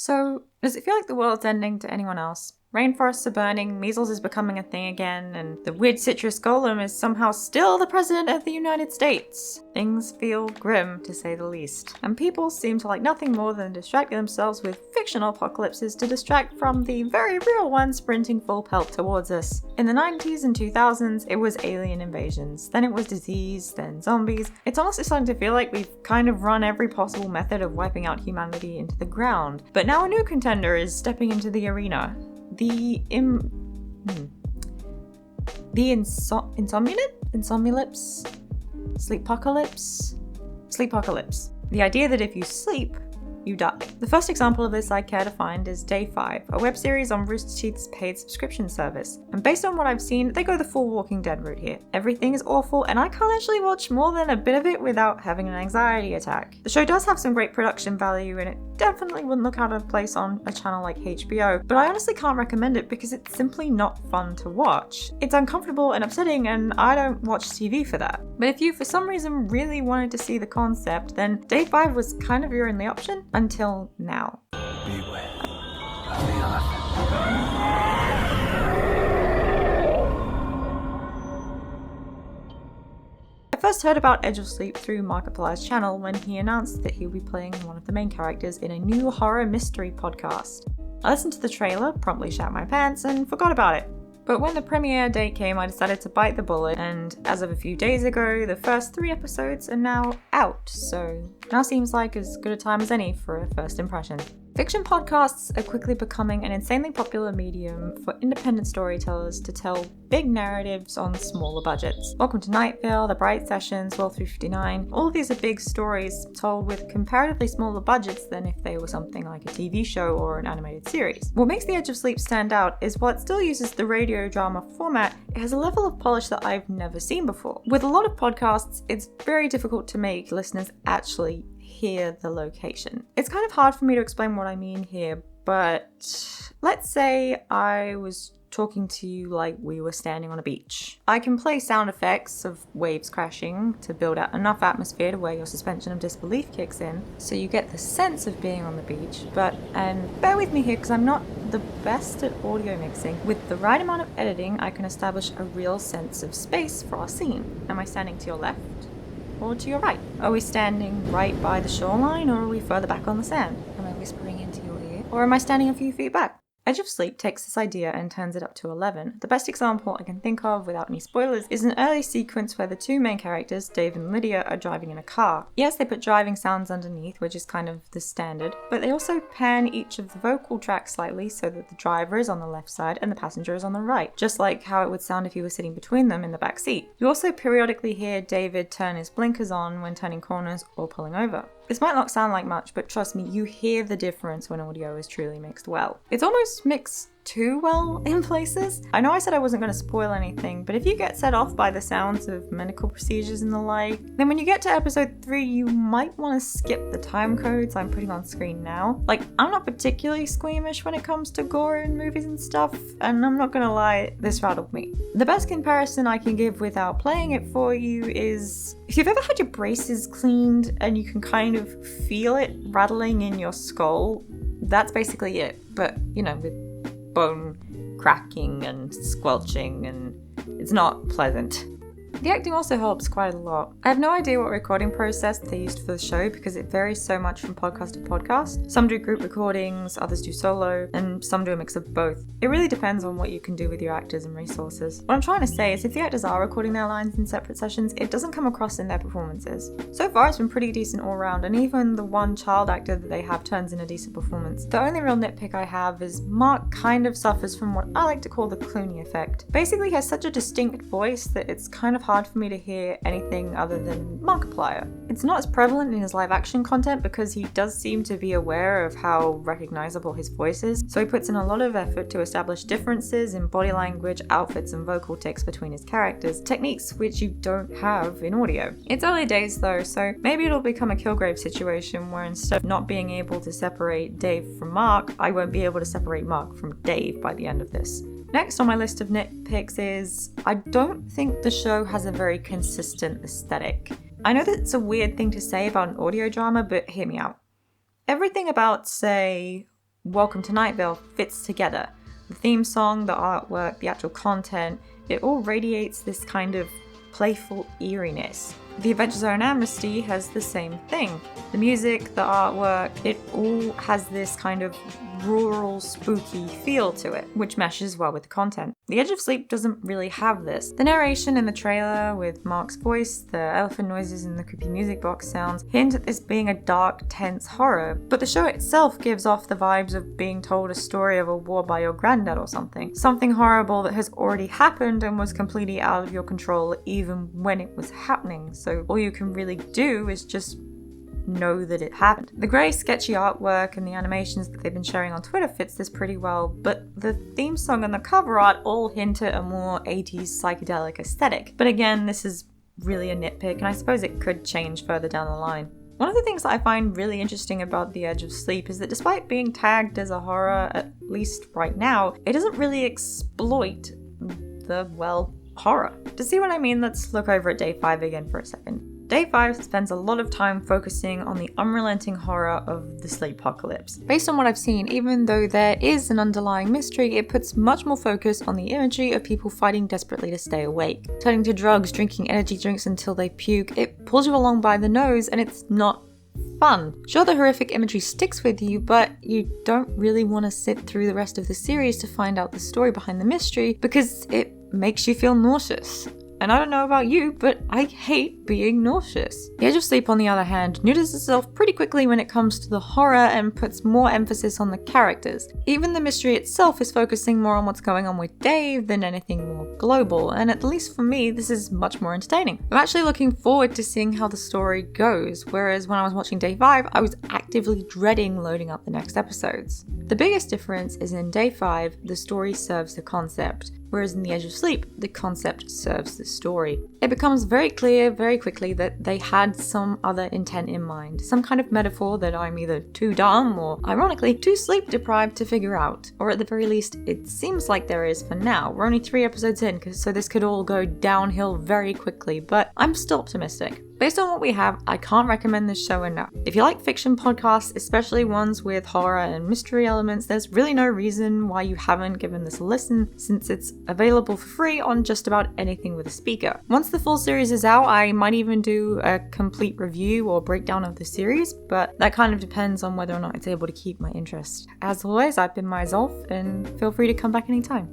So, does it feel like the world's ending to anyone else? Rainforests are burning, measles is becoming a thing again, and the weird citrus golem is somehow still the president of the United States. Things feel grim, to say the least. And people seem to like nothing more than distracting themselves with fictional apocalypses to distract from the very real one sprinting full pelt towards us. In the 90s and 2000s, it was alien invasions. Then it was disease, then zombies. It's honestly starting to feel like we've kind of run every possible method of wiping out humanity into the ground. But now a new contender is stepping into the arena. The insomnialypse? Sleepocalypse. The idea that if you sleep, you die. The first example of this I care to find is Day 5, a web series on Rooster Teeth's paid subscription service. And based on what I've seen, they go the full Walking Dead route here. Everything is awful, and I can't actually watch more than a bit of it without having an anxiety attack. The show does have some great production value, and it definitely wouldn't look out of place on a channel like HBO, but I honestly can't recommend it because it's simply not fun to watch. It's uncomfortable and upsetting, and I don't watch TV for that. But if you for some reason really wanted to see the concept, then Day 5 was kind of your only option until now. Beware of the elephant. I first heard about Edge of Sleep through Markiplier's channel when he announced that he would be playing one of the main characters in a new horror mystery podcast. I listened to the trailer, promptly shat my pants, and forgot about it. But when the premiere date came, I decided to bite the bullet, and as of a few days ago, the first 3 episodes are now out, so now seems like as good a time as any for a first impression. Fiction podcasts are quickly becoming an insanely popular medium for independent storytellers to tell big narratives on smaller budgets. Welcome to Night Vale, The Bright Sessions, World 359. All of these are big stories told with comparatively smaller budgets than if they were something like a TV show or an animated series. What makes The Edge of Sleep stand out is while it still uses the radio drama format, it has a level of polish that I've never seen before. With a lot of podcasts, it's very difficult to make listeners actually hear the location. It's kind of hard for me to explain what I mean here, but let's say I was talking to you like we were standing on a beach. I can play sound effects of waves crashing to build out enough atmosphere to where your suspension of disbelief kicks in, so you get the sense of being on the beach, and bear with me here because I'm not the best at audio mixing. With the right amount of editing, I can establish a real sense of space for our scene. Am I standing to your left? Or to your right? Are we standing right by the shoreline, or are we further back on the sand? Am I whispering into your ear? Or am I standing a few feet back? Edge of Sleep takes this idea and turns it up to 11. The best example I can think of, without any spoilers, is an early sequence where the 2 main characters, Dave and Lydia, are driving in a car. Yes, they put driving sounds underneath, which is kind of the standard, but they also pan each of the vocal tracks slightly so that the driver is on the left side and the passenger is on the right, just like how it would sound if you were sitting between them in the back seat. You also periodically hear David turn his blinkers on when turning corners or pulling over. This might not sound like much, but trust me, you hear the difference when audio is truly mixed well. It's almost mixed too well in places. I know I said I wasn't going to spoil anything, but if you get set off by the sounds of medical procedures and the like, then when you get to episode 3, you might want to skip the time codes I'm putting on screen now. Like, I'm not particularly squeamish when it comes to gore in movies and stuff, and I'm not gonna lie, this rattled me. The best comparison I can give without playing it for you is if you've ever had your braces cleaned and you can kind of feel it rattling in your skull, that's basically it. But, you know, with bone cracking and squelching, and it's not pleasant. The acting also helps quite a lot. I have no idea what recording process they used for the show because it varies so much from podcast to podcast. Some do group recordings, others do solo, and some do a mix of both. It really depends on what you can do with your actors and resources. What I'm trying to say is if the actors are recording their lines in separate sessions, it doesn't come across in their performances. So far it's been pretty decent all round, and even the one child actor that they have turns in a decent performance. The only real nitpick I have is Mark kind of suffers from what I like to call the Clooney effect. Basically he has such a distinct voice that it's kind of hard for me to hear anything other than Markiplier. It's not as prevalent in his live action content because he does seem to be aware of how recognizable his voice is, so he puts in a lot of effort to establish differences in body language, outfits and vocal tics between his characters, techniques which you don't have in audio. It's early days though, so maybe it'll become a Kilgrave situation where instead of not being able to separate Dave from Mark, I won't be able to separate Mark from Dave by the end of this. Next on my list of nitpicks is, I don't think the show has a very consistent aesthetic. I know that's a weird thing to say about an audio drama, but hear me out. Everything about, say, Welcome to Night Vale fits together. The theme song, the artwork, the actual content, it all radiates this kind of playful eeriness. The Adventure Zone Amnesty has the same thing. The music, the artwork, it all has this kind of rural, spooky feel to it, which meshes well with the content. The Edge of Sleep doesn't really have this. The narration in the trailer with Mark's voice, the elephant noises and the creepy music box sounds hint at this being a dark, tense horror, but the show itself gives off the vibes of being told a story of a war by your granddad or something. Something horrible that has already happened and was completely out of your control even when it was happening, so all you can really do is just know that it happened. The grey, sketchy artwork and the animations that they've been sharing on Twitter fits this pretty well, but the theme song and the cover art all hint at a more 80s psychedelic aesthetic. But again, this is really a nitpick, and I suppose it could change further down the line. One of the things that I find really interesting about The Edge of Sleep is that despite being tagged as a horror, at least right now, it doesn't really exploit the, well, horror. To see what I mean, let's look over at Day 5 again for a second. Day 5 spends a lot of time focusing on the unrelenting horror of the sleepocalypse. Based on what I've seen, even though there is an underlying mystery, it puts much more focus on the imagery of people fighting desperately to stay awake. Turning to drugs, drinking energy drinks until they puke, it pulls you along by the nose and it's not fun. Sure, the horrific imagery sticks with you, but you don't really want to sit through the rest of the series to find out the story behind the mystery because it makes you feel nauseous. And I don't know about you, but I hate being nauseous. The Edge of Sleep, on the other hand, neuters itself pretty quickly when it comes to the horror and puts more emphasis on the characters. Even the mystery itself is focusing more on what's going on with Dave than anything more global, and at least for me, this is much more entertaining. I'm actually looking forward to seeing how the story goes, whereas when I was watching Day 5, I was actively dreading loading up the next episodes. The biggest difference is in Day 5, the story serves the concept, whereas in The Edge of Sleep, the concept serves the story. It becomes very clear very quickly that they had some other intent in mind, some kind of metaphor that I'm either too dumb or, ironically, too sleep deprived to figure out. Or at the very least, it seems like there is for now. We're only 3 episodes in, so this could all go downhill very quickly, but I'm still optimistic. Based on what we have, I can't recommend this show enough. If you like fiction podcasts, especially ones with horror and mystery elements, there's really no reason why you haven't given this a listen, since it's available for free on just about anything with a speaker. Once the full series is out, I might even do a complete review or breakdown of the series, but that kind of depends on whether or not it's able to keep my interest. As always, I've been Myself, and feel free to come back anytime.